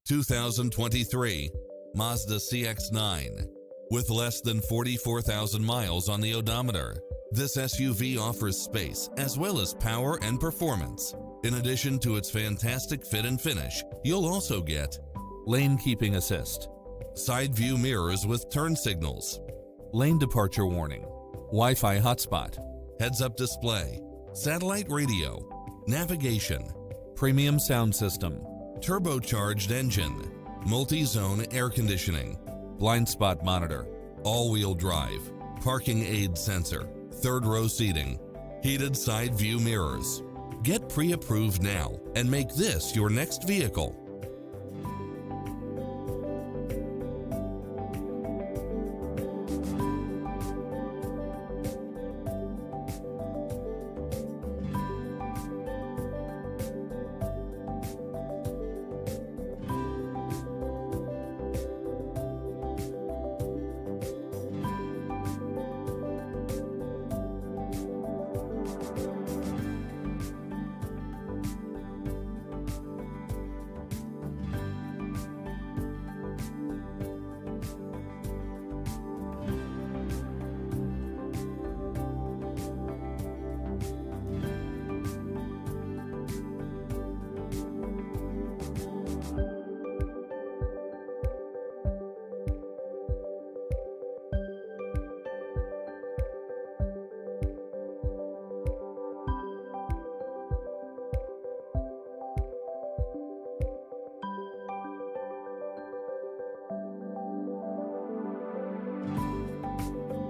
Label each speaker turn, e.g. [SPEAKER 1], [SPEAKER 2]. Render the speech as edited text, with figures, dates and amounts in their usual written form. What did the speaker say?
[SPEAKER 1] 2023 Mazda CX-9. With less than 44,000 miles on the odometer, this SUV offers space as well as power and performance. In addition to its fantastic fit and finish, you'll also get lane keeping assist, side view mirrors with turn signals, lane departure warning, Wi-Fi hotspot, heads-up display, satellite radio, navigation, premium sound system, turbocharged engine, multi-zone air conditioning, blind spot monitor, all-wheel drive, parking aid sensor, third-row seating, heated side view mirrors. Get pre-approved now and make this your next vehicle.